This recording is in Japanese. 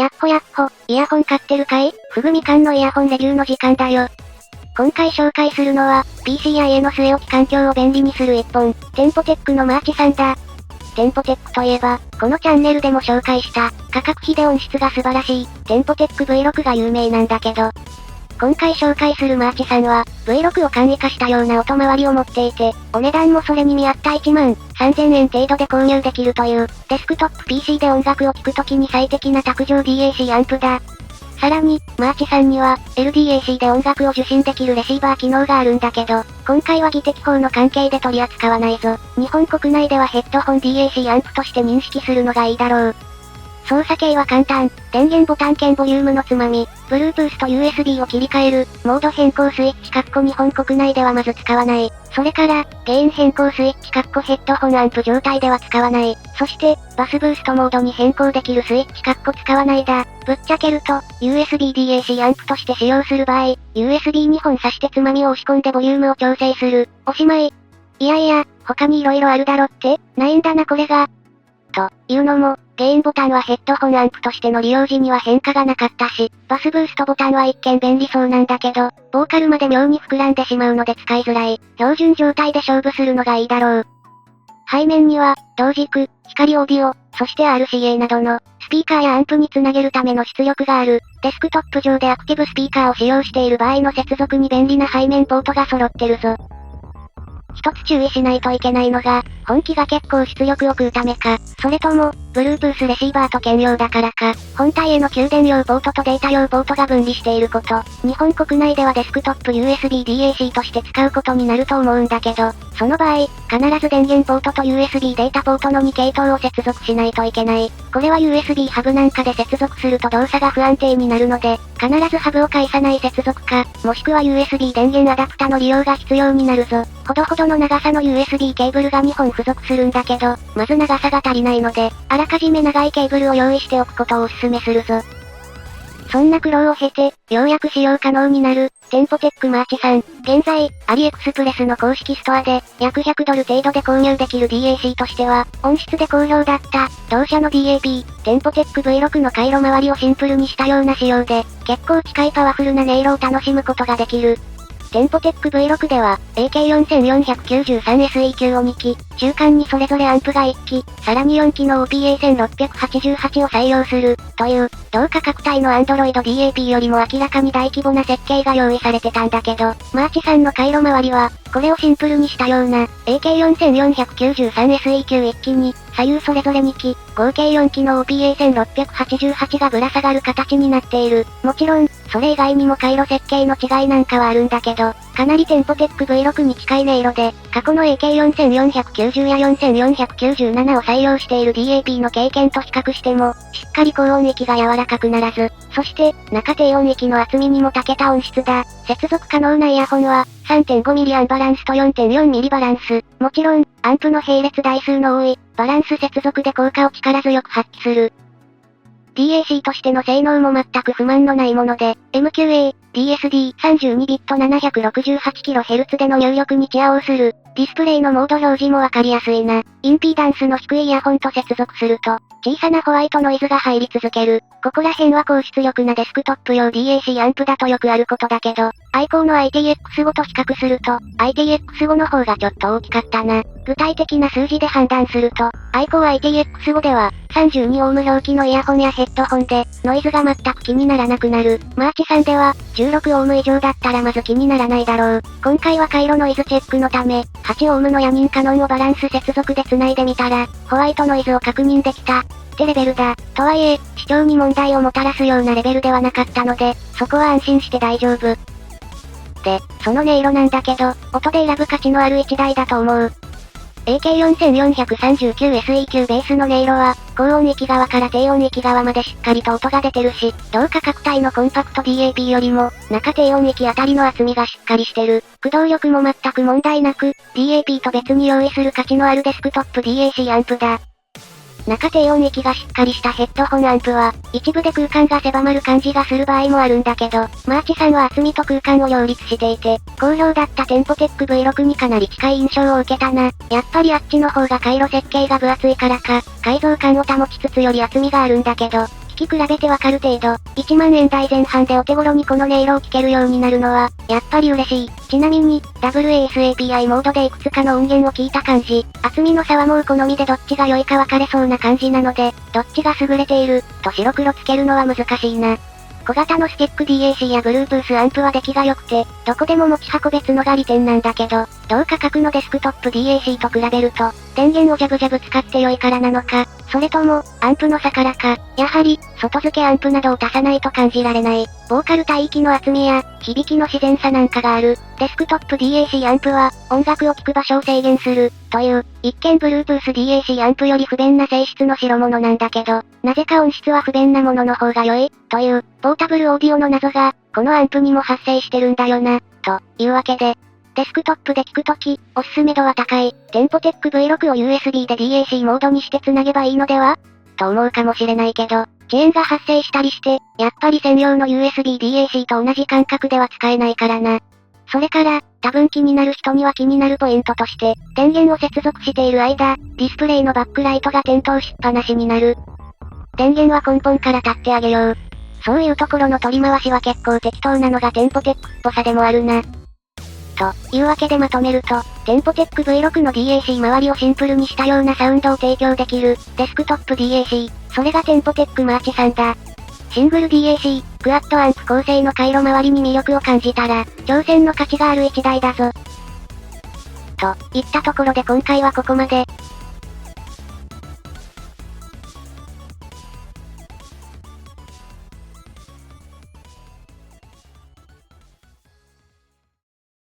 っほやっほ、イヤホン買ってるかい？ふぐみかんのイヤホンレビューの時間だよ。今回紹介するのは、PC や家の据え置き環境を便利にする一本、テンポテックのマーチさんだ。テンポテックといえば、このチャンネルでも紹介した、価格比で音質が素晴らしい、テンポテック V6 が有名なんだけど、今回紹介するマーチさんは、V6 を簡易化したような音回りを持っていて、お値段もそれに見合った1万3000円程度で購入できるという、デスクトップ PC で音楽を聴くときに最適な卓上 DAC アンプだ。さらに、マーチさんには、LDAC で音楽を受信できるレシーバー機能があるんだけど、今回は技適法の関係で取り扱わないぞ。日本国内ではヘッドホン DAC アンプとして認識するのがいいだろう。操作系は簡単。電源ボタン兼ボリュームのつまみ、Bluetooth と USB を切り替える、モード変更スイッチ日本国内ではまず使わない。それから、ゲイン変更スイッチヘッドホンアンプ状態では使わない。そして、バスブーストモードに変更できるスイッチ使わないだ。ぶっちゃけると、USB DAC アンプとして使用する場合、USB2 本挿してつまみを押し込んでボリュームを調整する。おしまい。いやいや、他に色々あるだろって？ないんだなこれが。というのも、ゲインボタンはヘッドホンアンプとしての利用時には変化がなかったし、バスブーストボタンは一見便利そうなんだけど、ボーカルまで妙に膨らんでしまうので使いづらい。標準状態で勝負するのがいいだろう。背面には、同軸、光オーディオ、そして RCA などの、スピーカーやアンプにつなげるための出力がある。デスクトップ上でアクティブスピーカーを使用している場合の接続に便利な背面ポートが揃ってるぞ。一つ注意しないといけないのが、本機が結構出力を食うためか、それとも、Bluetooth レシーバーと兼用だからか、本体への給電用ポートとデータ用ポートが分離していること。日本国内ではデスクトップ USB DAC として使うことになると思うんだけど、その場合、必ず電源ポートと USB データポートの2系統を接続しないといけない。これは USB ハブなんかで接続すると動作が不安定になるので、必ずハブを介さない接続か、もしくは USB 電源アダプタの利用が必要になるぞ。ほどほどの長さの USB ケーブルが2本付属するんだけど、まず長さが足りないので、あらかじめ長いケーブルを用意しておくことをお勧めするぞ。そんな苦労を経て、ようやく使用可能になる、テンポテックマーチさん。現在、アリエクスプレスの公式ストアで、約100ドル程度で購入できる DAC としては、音質で好評だった、同社の DAP、テンポテック V6 の回路周りをシンプルにしたような仕様で、結構近いパワフルな音色を楽しむことができる。テンポテック V6 では、AK4493SEQ を2機、中間にそれぞれアンプが1機、さらに4機の OPA1688 を採用する、という、同価格帯の Android DAP よりも明らかに大規模な設計が用意されてたんだけど、マーチさんの回路周りは、これをシンプルにしたような、AK4493SEQ1 機に、左右それぞれ2機、合計4機の OPA1688 がぶら下がる形になっている。もちろん、それ以外にも回路設計の違いなんかはあるんだけど、かなりテンポテック V6 に近い音色で、過去の AK4490 や4497を採用している DAP の経験と比較しても、しっかり高音域が柔らかくならず、そして、中低音域の厚みにも長けた音質だ。接続可能なイヤホンは、3.5mm アンバランスと 4.4mm バランス。もちろん、アンプの並列台数の多い、バランス接続で効果を力強く発揮する。DAC としての性能も全く不満のないもので、MQA、DSD、32ビット 768kHz での入力にチェアをする。ディスプレイのモード表示もわかりやすいな。インピーダンスの低いイヤホンと接続すると、小さなホワイトノイズが入り続ける。ここら辺は高出力なデスクトップ用 DAC アンプだとよくあることだけど、アイコーの ITX5 と比較すると、ITX5 の方がちょっと大きかったな。具体的な数字で判断すると、アイコー ITX5 では、32オーム表記のイヤホンやヘッドホンで、ノイズが全く気にならなくなる。マーチさんでは、16オーム以上だったらまず気にならないだろう。今回は回路ノイズチェックのため、8オームのヤニンカノンをバランス接続で繋いでみたら、ホワイトノイズを確認できた。ってレベルだ。とはいえ、視聴に問題をもたらすようなレベルではなかったので、そこは安心して大丈夫。で、その音色なんだけど、音で選ぶ価値のある1台だと思う。AK4439SEQ ベースの音色は、高音域側から低音域側までしっかりと音が出てるし、同価格帯のコンパクト DAP よりも、中低音域あたりの厚みがしっかりしてる。駆動力も全く問題なく、DAP と別に用意する価値のあるデスクトップ DAC アンプだ。中低音域がしっかりしたヘッドホンアンプは、一部で空間が狭まる感じがする場合もあるんだけど、マーチさんは厚みと空間を両立していて、好評だったテンポテック V6 にかなり近い印象を受けたな。やっぱりあっちの方が回路設計が分厚いからか、解像感を保ちつつより厚みがあるんだけど、聞き比べてわかる程度、1万円台前半でお手頃にこの音色を聴けるようになるのは、やっぱり嬉しい。ちなみに、WASAPI モードでいくつかの音源を聞いた感じ、厚みの差はもう好みでどっちが良いか分かれそうな感じなので、どっちが優れている、と白黒つけるのは難しいな。小型のスティック DAC や Bluetooth アンプは出来が良くて、どこでも持ち運べつのが利点なんだけど、同価格のデスクトップ DAC と比べると、電源をジャブジャブ使って良いからなのか、それとも、アンプの差からか、やはり、外付けアンプなどを足さないと感じられない、ボーカル帯域の厚みや、響きの自然さなんかがある。デスクトップ DAC アンプは、音楽を聴く場所を制限する、という、一見 Bluetooth DAC アンプより不便な性質の代物なんだけど、なぜか音質は不便なものの方が良い、という、ポータブルオーディオの謎が、このアンプにも発生してるんだよな、というわけで、デスクトップで聞くとき、おすすめ度は高い、テンポテック V6 を USB で DAC モードにして繋げばいいのではと思うかもしれないけど、遅延が発生したりして、やっぱり専用の USB DAC と同じ感覚では使えないからな。それから、多分気になる人には気になるポイントとして、電源を接続している間、ディスプレイのバックライトが点灯しっぱなしになる。電源は根本から立ってあげよう。そういうところの取り回しは結構適当なのがテンポテックっぽさでもあるな。というわけでまとめると、テンポテック V6 の DAC 周りをシンプルにしたようなサウンドを提供できる、デスクトップ DAC、それがテンポテックマーチ3だ。シングル DAC、クワッドアンプ構成の回路周りに魅力を感じたら、挑戦の価値がある一台だぞ。といったところで今回はここまで。